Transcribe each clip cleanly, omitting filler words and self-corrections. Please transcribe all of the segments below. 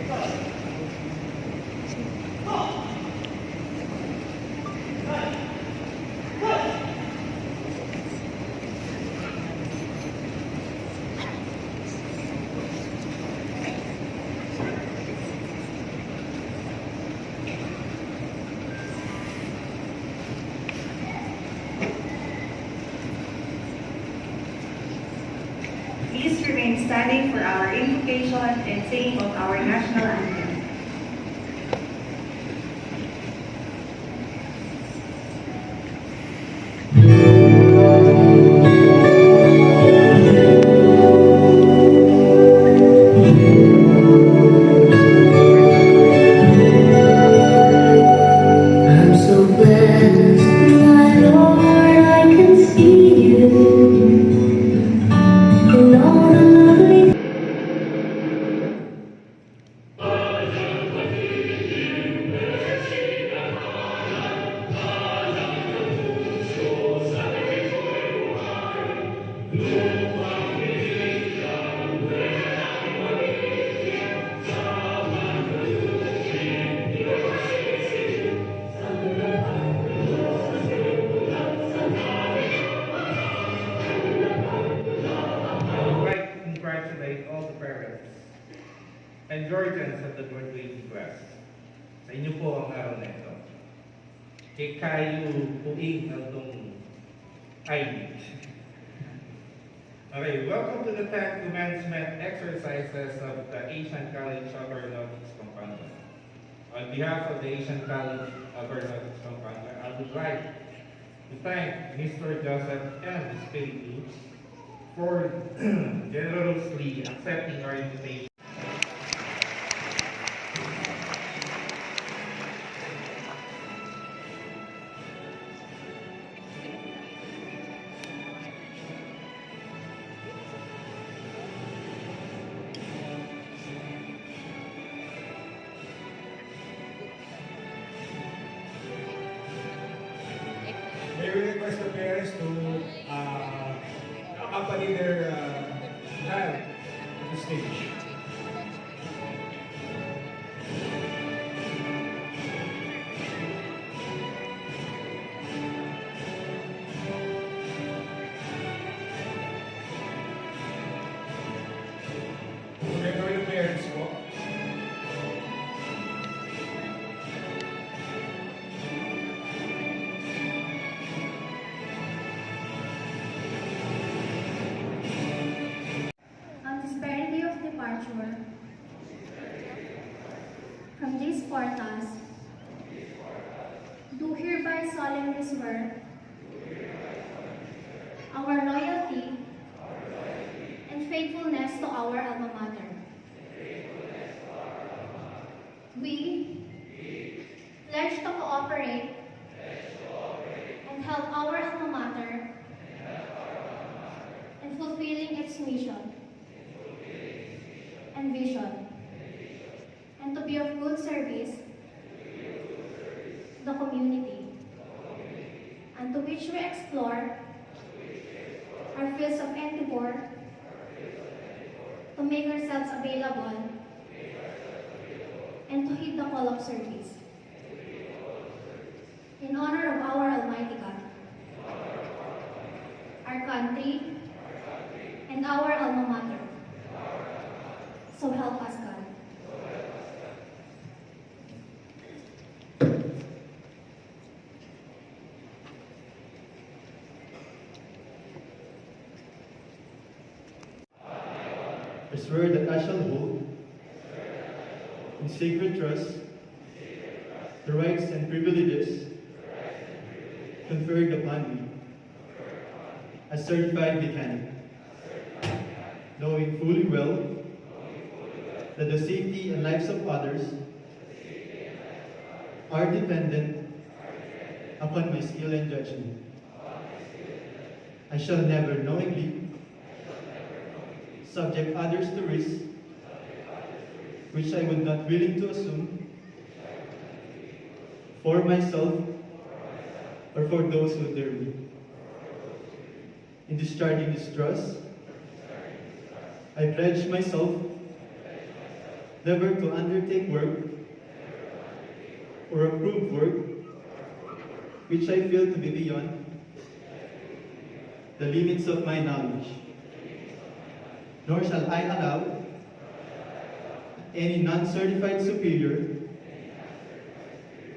Please remain standing for our invocation and saying of our national anthem. I'm so blessed, my Lord, I can see you in all the lovely. I would like to congratulate all the parents and guardians of the graduating class. Sa inyo po ang araw na ito. Kay kayo puing ng itong ID. Okay, welcome to the 10th commencement exercises of the Asian College of Aeronautics Pampanga. On behalf of the Asian College of Aeronautics Pampanga, I would like to thank Mr. Joseph and Ms. Philippe for generously accepting our invitation. May we request the parents to accompany their child to the stage. Together with the parents po. On this very day of departure from these portals, do hereby solemnly swear our loyalty and faithfulness to our alma mater. We pledge to cooperate and help our alma mater in fulfilling its mission and vision, and to be of good service to the community, and to which we explore our fields of endeavor to make ourselves available and to heed the call of service. In honor of our Almighty God, our country, and our alma mater. So help us God. I swear that I shall hold in sacred trust the rights and privileges conferred upon me as certified mechanic, knowing fully well that the safety and lives of others are dependent upon my skill and judgment. I shall never knowingly subject others to risks which I would not willing to assume for myself or for those who dare me. In discharging this trust, I pledge myself never to undertake work or approve work which I feel to be beyond the limits of my knowledge, nor shall I allow any non-certified superior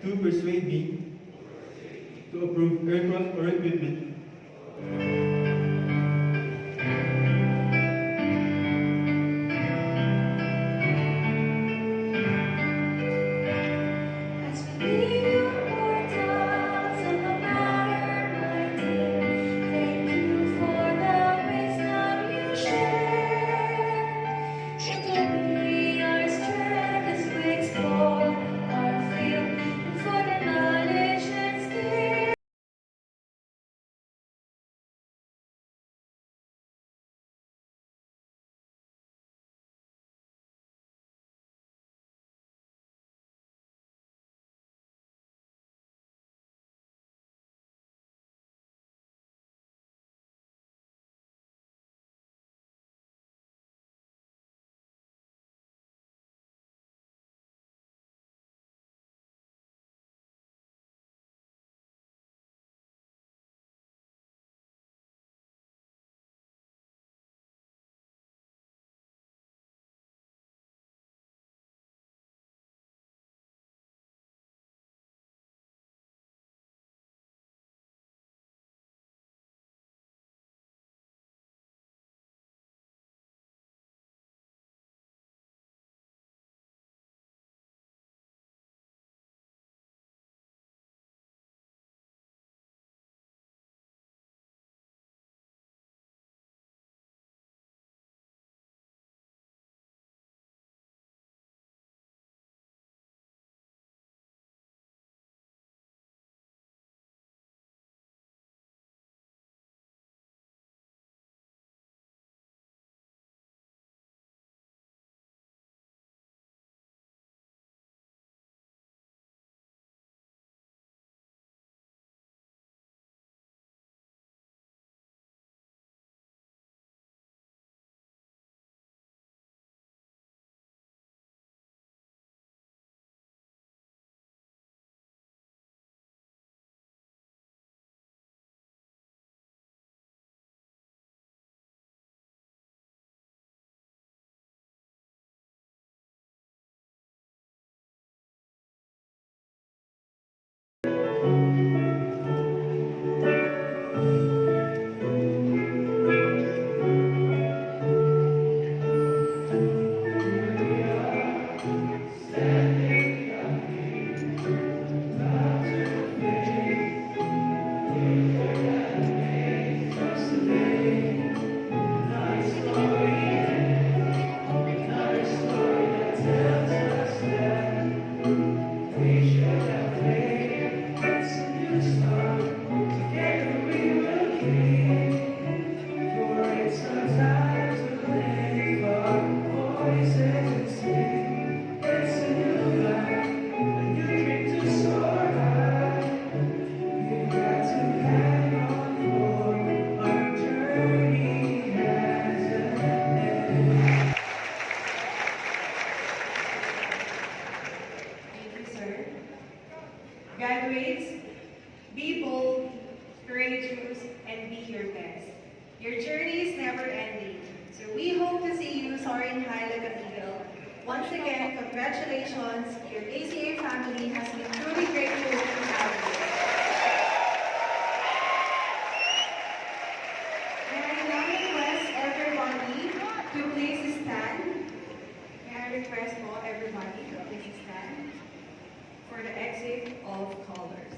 to persuade me to approve aircraft or equipment As we leave your portals of the matter, my dear, thank you for the wisdom you share. It will be our strength as we explore our field and for the knowledge that's there. Thank you, sir. Graduates, be bold, courageous, and be your best. Your journey is never ending, so we hope to see you soaring high like an eagle. Once again, congratulations. Your ACA family has been truly grateful to have you. May I now request everybody to please stand. May I request for everybody to please stand for the exit of colors.